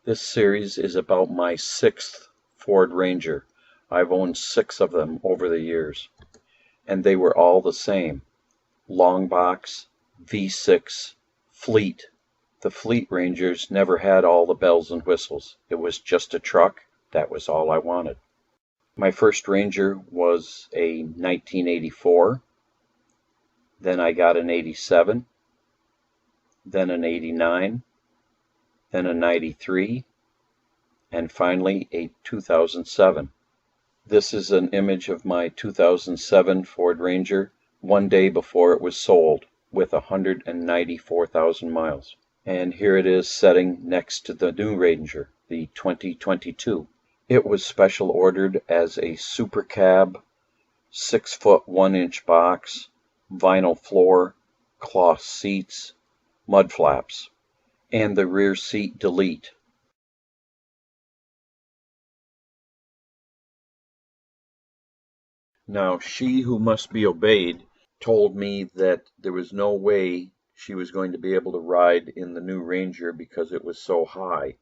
This series is about my 6th Ford Ranger. I've owned 6 of them over the years, and they were all the same. Long box, V6, fleet. The fleet Rangers never had all the bells and whistles. It was just a truck. That was all I wanted. My first Ranger was a 1984. Then I got an 87. Then an 89. Then a 93. And finally a 2007. This is an image of my 2007 Ford Ranger one day before it was sold with 194,000 miles. And here it is setting next to the new Ranger, the 2022. It was special ordered as a super cab, 6-foot 1-inch box, vinyl floor, cloth seats, mud flaps, and the rear seat delete. Now, she who must be obeyed told me that there was no way she was going to be able to ride in the new Ranger because it was so high.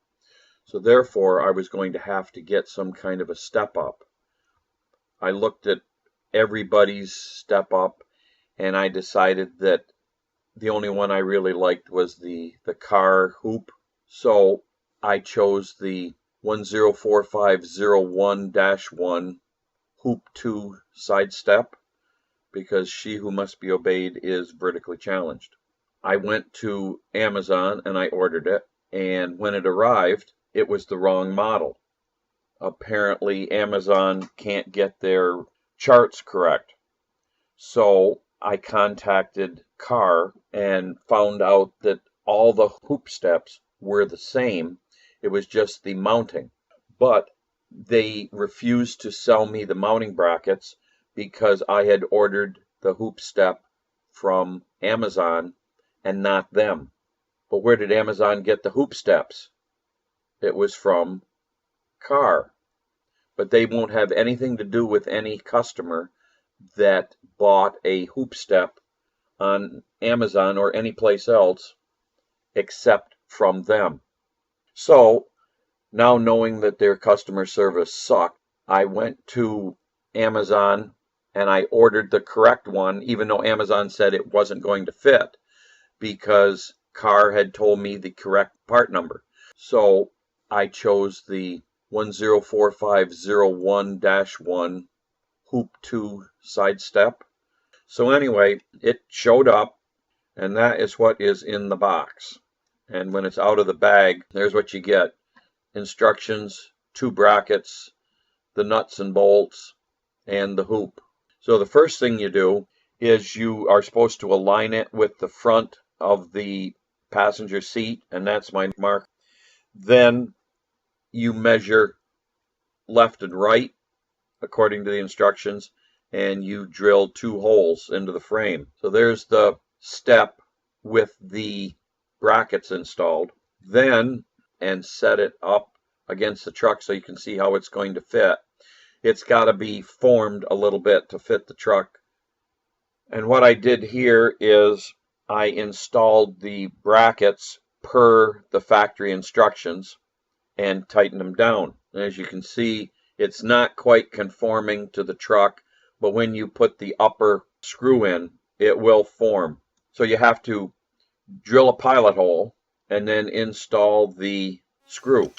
So therefore, I was going to have to get some kind of a step up. I looked at everybody's step up, and I decided that the only one I really liked was the CARR hoop. So I chose the 104501-1 Hoop 2 side step because she who must be obeyed is vertically challenged. I went to Amazon and I ordered it, and when it arrived, it was the wrong model. Apparently Amazon can't get their charts correct. So I contacted CARR and found out that all the hoop steps were the same. It was just the mounting. But they refused to sell me the mounting brackets because I had ordered the hoop step from Amazon and not them. But where did Amazon get the hoop steps? It was from CARR. But they won't have anything to do with any customer that bought a hoop step on Amazon or any place else except from them. So now, knowing that their customer service sucked, I went to Amazon and I ordered the correct one, even though Amazon said it wasn't going to fit because CARR had told me the correct part number. So I chose the 104501-1 Hoop 2 side step. So anyway, it showed up, and that is what is in the box. And when it's out of the bag, there's what you get. Instructions, 2 brackets, the nuts and bolts, and the hoop. So the first thing you do is you are supposed to align it with the front of the passenger seat, and that's my mark. Then you measure left and right according to the instructions, and you drill 2 holes into the frame. So there's the step with the brackets installed. Then, and set it up against the truck so you can see how it's going to fit. It's got to be formed a little bit to fit the truck. And what I did here is I installed the brackets per the factory instructions and tightened them down. And as you can see, it's not quite conforming to the truck, but when you put the upper screw in, it will form. So you have to drill a pilot hole and then install the screw.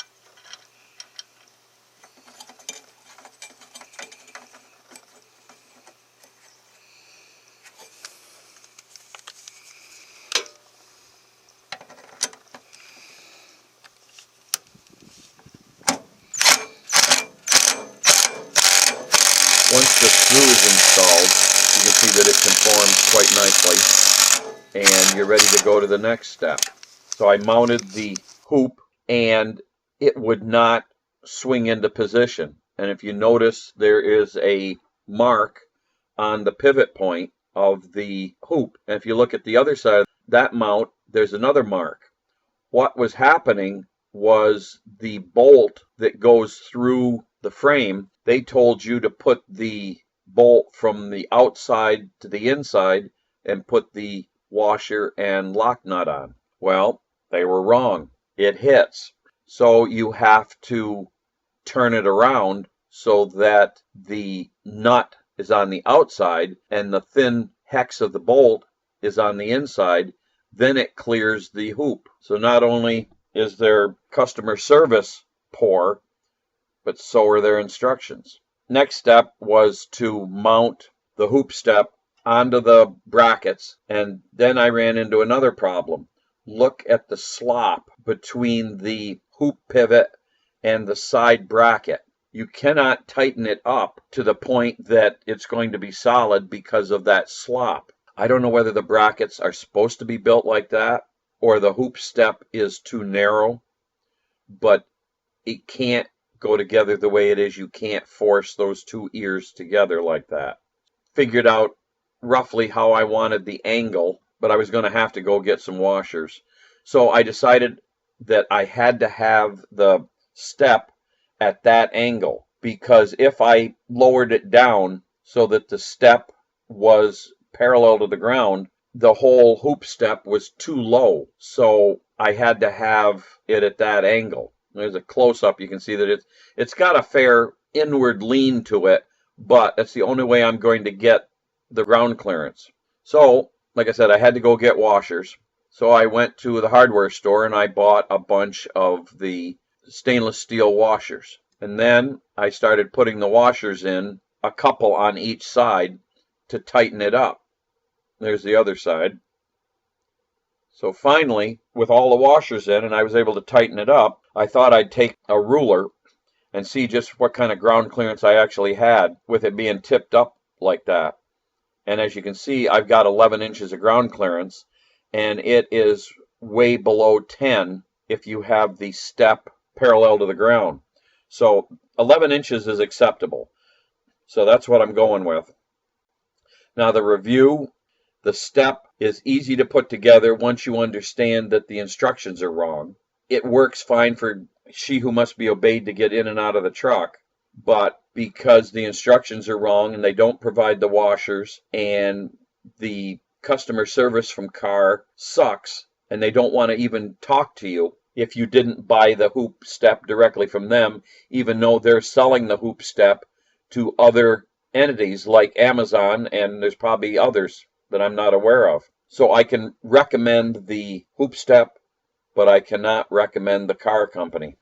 Once the screw is installed, you can see that it conforms quite nicely, and you're ready to go to the next step. So I mounted the hoop, and it would not swing into position. And if you notice, there is a mark on the pivot point of the hoop. And if you look at the other side of that mount, there's another mark. What was happening was the bolt that goes through the frame, they told you to put the bolt from the outside to the inside and put the washer and lock nut on. Well, they were wrong. It hits. So you have to turn it around so that the nut is on the outside and the thin hex of the bolt is on the inside. Then it clears the hoop. So not only is their customer service poor, but so are their instructions. Next step was to mount the hoop step onto the brackets, and then I ran into another problem. Look at the slop between the hoop pivot and the side bracket. You cannot tighten it up to the point that it's going to be solid because of that slop. I don't know whether the brackets are supposed to be built like that or the hoop step is too narrow, but it can't go together the way it is. You can't force those two ears together like that. Figured out roughly how I wanted the angle, but I was going to have to go get some washers. So I decided that I had to have the step at that angle, because if I lowered it down so that the step was parallel to the ground, the whole hoop step was too low. So I had to have it at that angle. There's a close-up. You can see that it's got a fair inward lean to it, but that's the only way I'm going to get the ground clearance. So, like I said, I had to go get washers. So I went to the hardware store and I bought a bunch of the stainless steel washers. And then I started putting the washers in, a couple on each side, to tighten it up. There's the other side. So finally, with all the washers in and I was able to tighten it up, I thought I'd take a ruler and see just what kind of ground clearance I actually had with it being tipped up like that. And as you can see, I've got 11 inches of ground clearance, and it is way below 10 if you have the step parallel to the ground. So 11 inches is acceptable. So that's what I'm going with. Now the review, the step is easy to put together once you understand that the instructions are wrong. It works fine for she who must be obeyed to get in and out of the truck, but because the instructions are wrong and they don't provide the washers and the customer service from CARR sucks and they don't want to even talk to you if you didn't buy the hoop step directly from them, even though they're selling the hoop step to other entities like Amazon, and there's probably others that I'm not aware of. So I can recommend the hoop step, but I cannot recommend the CARR company.